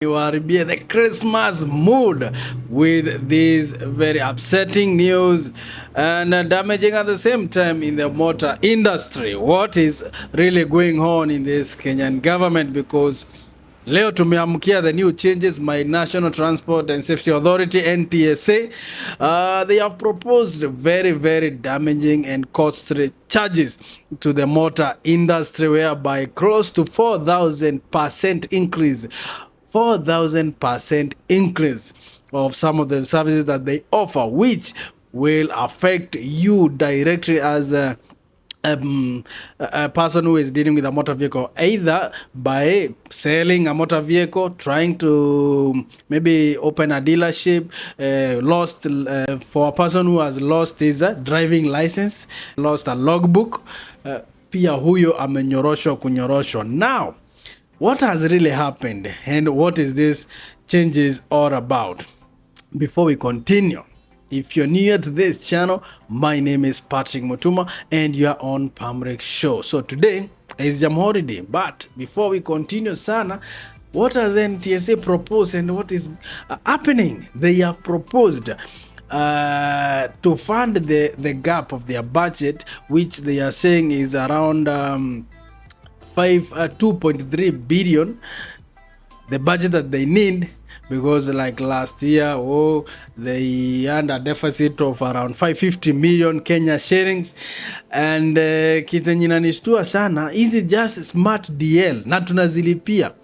You are in the Christmas mood with this very upsetting news and damaging at the same time in the motor industry. What is really going on in this Kenyan government? Because leo tumeamkia the new changes by National Transport and Safety Authority NTSA. They have proposed very damaging and costly charges to the motor industry, whereby close to 4,000% increase 4,000% increase of some of the services that they offer, which will affect you directly as a person who is dealing with a motor vehicle, either by selling a motor vehicle, trying to maybe open a dealership, lost for a person who has lost his driving license, lost a logbook, pia huyo amenyoroshwa kunyoroshwa. Now what has really happened and what is this changes all about? Before we continue, if you're new to this channel, my name is Patrick Mutuma and you are on Pamurick show. So today is Jam holiday, but before we continue sana, what has NTSA proposed and what is happening? They have proposed to fund the gap of their budget, which they are saying is around 2.3 billion, the budget that they need, because like last year they had a deficit of around 550 million Kenya shillings. And kitu ninanishtua sana, is it just smart DL na tunazilipia,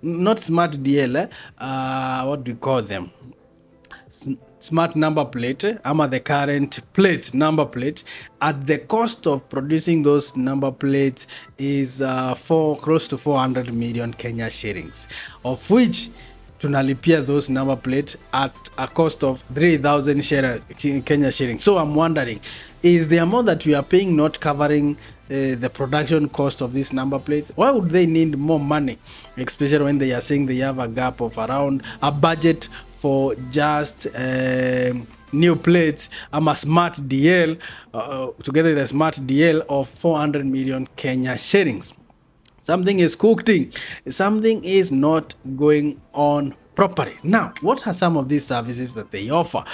not smart DL what do we call them, smart number plate, ama the current plate, number plate, at the cost of producing those number plates is close to 400 million Kenya shillings, of which tunalipia those number plates at a cost of 3,000 Kenya shillings. So I'm wondering, is the amount that we are paying not covering the production cost of these number plates? Why would they need more money, especially when they are saying they have a gap of around a budget for just new plates? I'm a smart DL together with a smart DL of 400 million Kenya shillings. Something is cooking, something is not going on properly. Now, what are some of these services that they offer?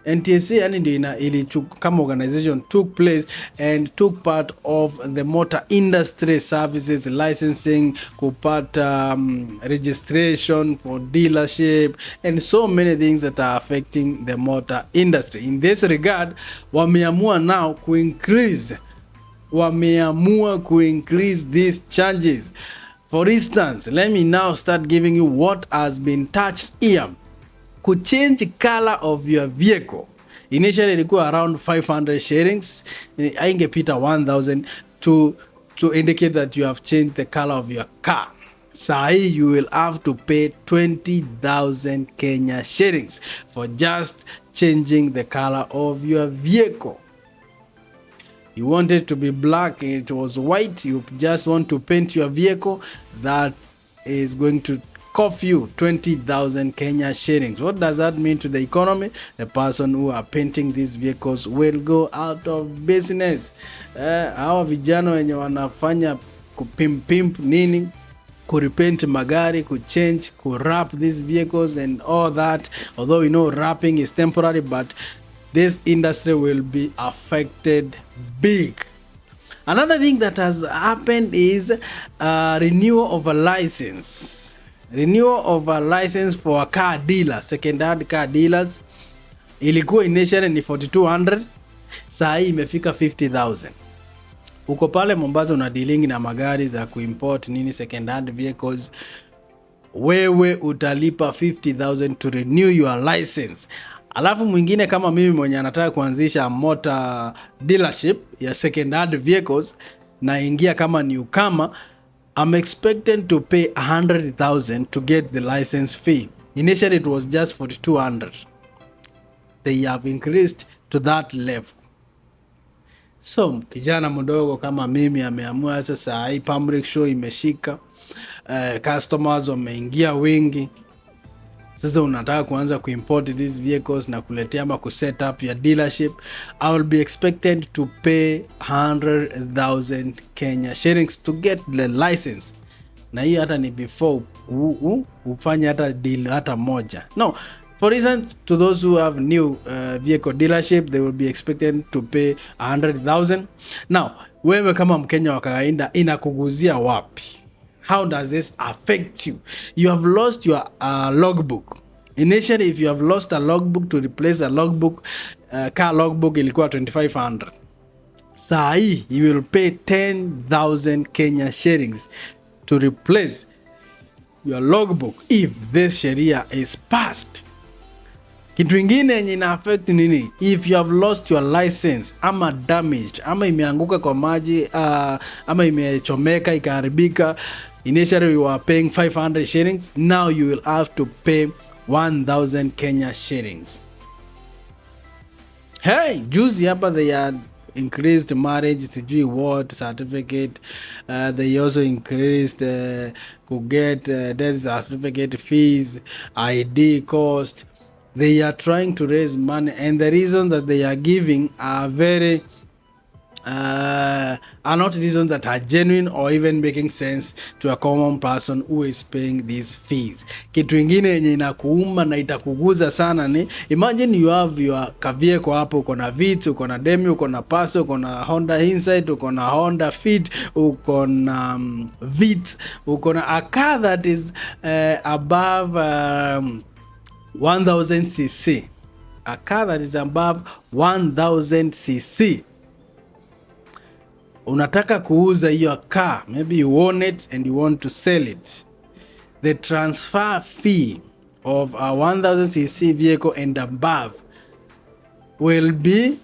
NTSA ili kama organization took place and took part of the motor industry services, licensing, kupata registration for dealership, and so many things that are affecting the motor industry. In this regard, wameamua now increase these charges. For instance, let me now start giving you what has been touched here. Could change color of your vehicle. Initially ilikuwa around 500 shillings, haingepita 1,000 to indicate that you have changed the color of your car. Sahi, you will have to pay 20,000 Kenya shillings for just changing the color of your vehicle. You want it to be black, it was white, you just want to paint your vehicle, that is going to cost you 20,000 Kenya shillings. What does that mean to the economy? The person who are painting these vehicles will go out of business. Hawa vijana wenye wanafanya kupimp nini, kurepaint magari, kuchange, kurap these vehicles and all that, although we know wrapping is temporary, but this industry will be affected big. Another thing that has happened is renewal of a license. Renewal of a license for a car dealer, second-hand car dealers. Ilikuwa initially ni 4,200, saa hii imefika 50,000. Uko pale Mombasa una dealing na magari za kuimport nini, second-hand vehicles, wewe utalipa 50,000 to renew your license. Alafu mwingine kama mimi mwenye anataka kuanzisha motor dealership ya second-hand vehicles na ingia kama newcomer, I'm expected to pay 100,000 to get the license fee. Initially it was just 4,200. They have increased to that level. So kijana mdogo kama mimi ameamua sasa hii Pamurick show imeshika, customers wameingia wengi. Sasa unataka kuanza kuimport these vehicles na kuletea ama kuset up your dealership, I will be expected to pay 100,000 Kenya shillings to get the license. na hiyo hata ni before ufanye hata deal hata moja. No, for instance, to those who have new vehicle dealership, they will be expected to pay 100,000. Now, wewe kama Mkenya wa kawaida inakuguzia wapi? How does this affect you? You have lost your logbook. Initially, if you have lost a logbook, to replace a logbook, car logbook ilikuwa 2500. Saa hii you will pay 10,000 Kenya shillings to replace your logbook if this sheria is passed. Kitu ingine yenye ina affect nini? If you have lost your license ama damaged, ama imeanguka kwa maji, ama imechomeka ikaharibika, initially you were paying 500 shillings, now you will have to pay 1,000 Kenya shillings. Hey, juzi hapa they had increased marriage sijui what certificate, they also increased to get death certificate fees, ID cost. They are trying to raise money, and the reasons that they are giving are very are not reasons that are genuine or even making sense to a common person who is paying these fees. Kitu ingine yenye inakuuma na itakuguza sana ni imagine you have your kavieko hapo, uko na Vitz, uko na Demi, uko na Passo, uko na Honda Insight, uko na Honda Fit, uko na Vitz, uko na a car that is above 1000 cc, a car that is above 1000 cc. Unataka kuuza hiyo car, maybe you own it and you want to sell it. The transfer fee of a 1000 cc vehicle and above will be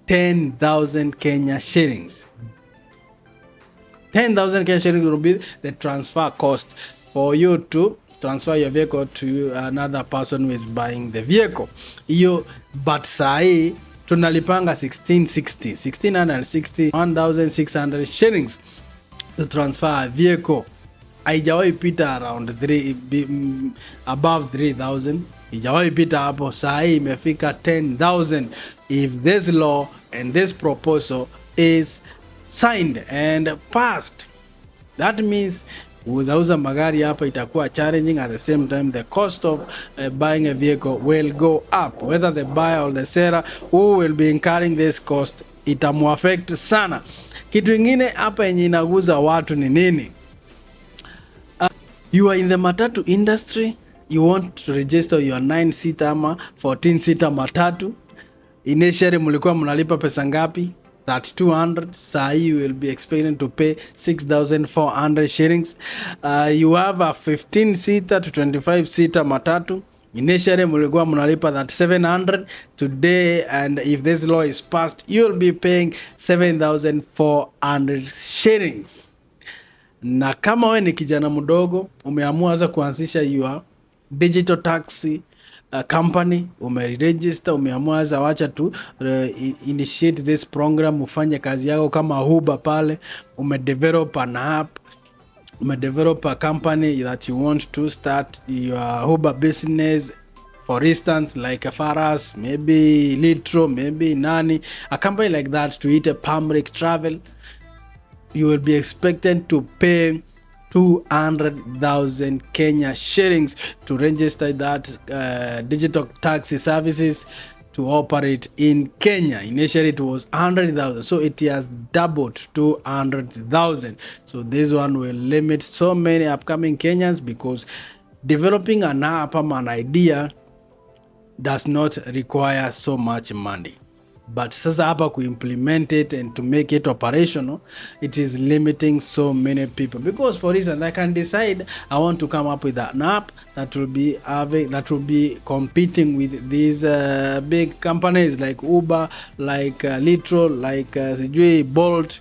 10,000 Kenya shillings. 10,000 Kenya shillings will be the transfer cost for you to transfer your vehicle to another person who is buying the vehicle. Hiyo but sahi tunalipanga 1660 1,600 shillings to transfer a vehicle. Haijawahi pita around above 3,000, haijawahi pita hapo. Saa hii imefika 10,000 if this law and this proposal is signed and passed. That means uzauza magari hapa itakuwa challenging. At the same time, the cost of buying a vehicle will go up. Whether the buyer or the seller who will be incurring this cost, itamuaffect sana. Kitu ingine hapa yenye inaguza watu ni nini? You are in the matatu industry, you want to register your 9-seater ama 14-seater matatu. Initially mlikuwa mnalipa pesa ngapi? 3,200. Saa hii you will be expected to pay 6,400 shillings. You have a 15-seater to 25-seater matatu. Initially mlikuwa mnalipa 3,700. Today, and if this law is passed, you will be paying 7,400 shillings. Na kama wewe ni kijana mdogo umeamua sasa kuanzisha your digital taxi company, umeregister, umeamua sasa wacha tu initiate this program, ufanye kazi yako kama Uber pale, umedevelop an app, umedevelop a company that you want to start your Uber business, for instance like a Faras, maybe Litro, maybe Nani, a company like that, to eat a Pamurick travel. You will be expected to pay 200,000 Kenya shillings to register that digital taxi services to operate in Kenya. Initially it was 100,000, so it has doubled to 100,000. So this one will limit so many upcoming Kenyans, because developing an app or an idea does not require so much money. But sasa hapa implement it and to make it operational, it is limiting so many people. Because for instance, I can decide I want to come up with an app that will be competing with these big companies like Uber, like Litro, like Bolt,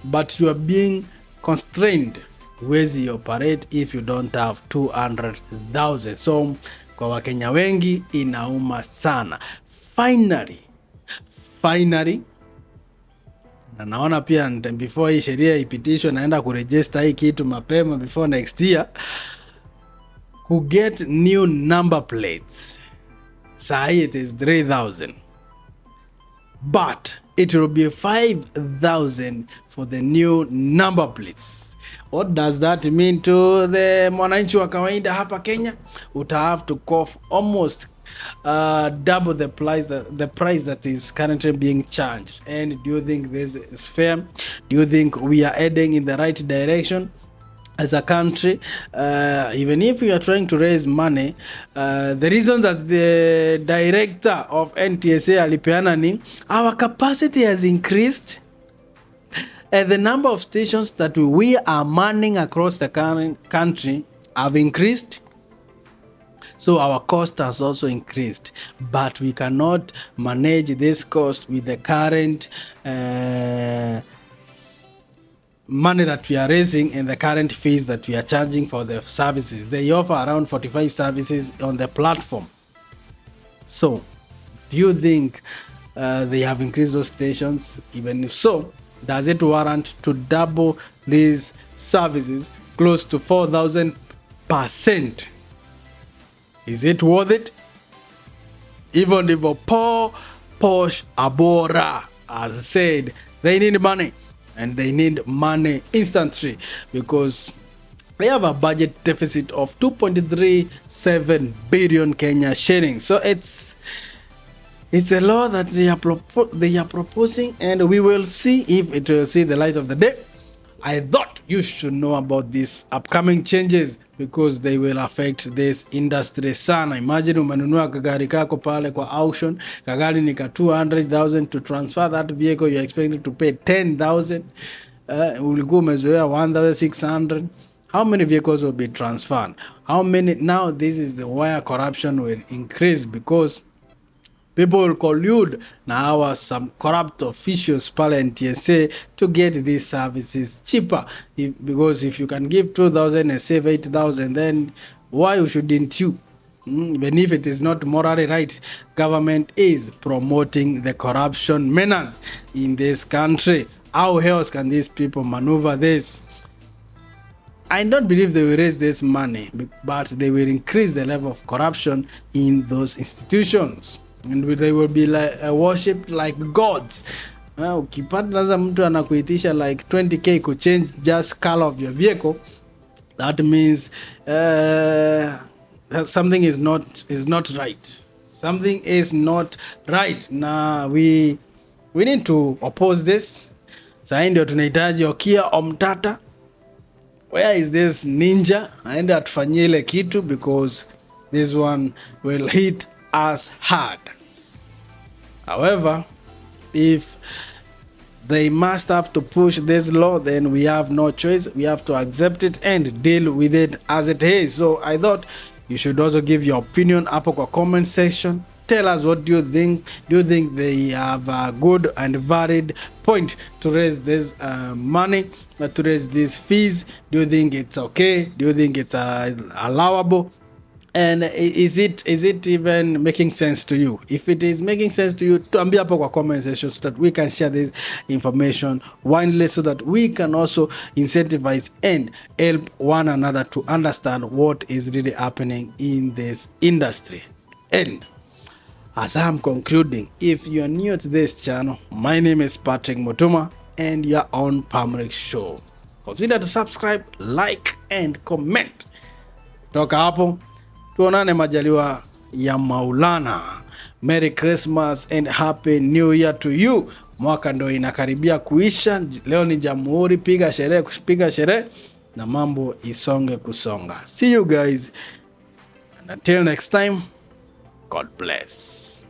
but you are being constrained. Huwezi operate if you don't have 200,000. So kwa Wakenya wengi inauma sana. Finally, na naona pia before hii sheria ipitishwe naenda kuregister hii kitu mapema before next year, to get new number plates. Saa hii it is 3,000, but it will be 5,000 for the new number plates. What does that mean to the mwananchi wa kawaida hapa Kenya? Uta have to cough almost double the price that is currently being charged. And do you think this is fair? Do you think we are heading in the right direction as a country? Even if we are trying to raise money, the reason that the director of NTSA alipeana ni our capacity has increased and the number of stations that we are manning across the country have increased, so our cost has also increased, but we cannot manage this cost with the current money that we are raising and the current fees that we are charging for the services. They offer around 45 services on the platform. So do you think they have increased those stations? Even if so, does it warrant to double these services close to 4,000%? Is it worth it? Even if a posh Abora has said they need money, and they need money instantly because they have a budget deficit of 2.37 billion Kenya shillings. So it's a law that they are proposing, and we will see if it will see the light of the day. I thought you should know about these upcoming changes because they will affect this industry sana. Imagine umenunua kagari kako pale kwa auction, kagari ni ka 200,000. To transfer that vehicle you are expected to pay 10,000. Ulikuwa umezoea 1,600. How many vehicles will be transferred? How many? Now this is the where corruption will increase because people will collude now some corrupt officials pale NTSA to get these services cheaper. Because if you can give 2,000 and save 8,000, then why shouldn't you? Even if it is not morally right, government is promoting the corruption menace in this country. How else can these people maneuver this? I don't believe they will raise this money, but they will increase the level of corruption in those institutions. And they will be like worshipped like gods. Ukipata lazima mtu anakuitisha like 20k to change just color of your vehicle, that means something is not right. Something is not right. Na we need to oppose this. Sasa ndio tunahitaji Okia Omtata. Where is this ninja? Aende atufanyie ile kitu because this one will hit us hard. However, if they must have to push this law, then we have no choice. We have to accept it and deal with it as it is. So I thought you should also give your opinion hapo kwa comment section. Tell us, what do you think? Do you think they have a good and valid point to raise this money, to raise these fees? Do you think it's okay? Do you think it's allowable? And is it even making sense to you? If it is making sense to you, tuambie hapo kwa comment section so that we can share this information widely, so that we can also incentivize and help one another to understand what is really happening in this industry. And as I'm concluding, if you're new to this channel, my name is Patrick Mutuma and you're on Pamurick Show. Consider to subscribe, like and comment. Toka hapo tuonane majaliwa ya Maulana. Merry Christmas and Happy New Year to you. Mwaka ndo inakaribia kuisha. Leo ni Jamhuri, piga sherehe na mambo isonge kusonga. See you guys. And until next time, God bless.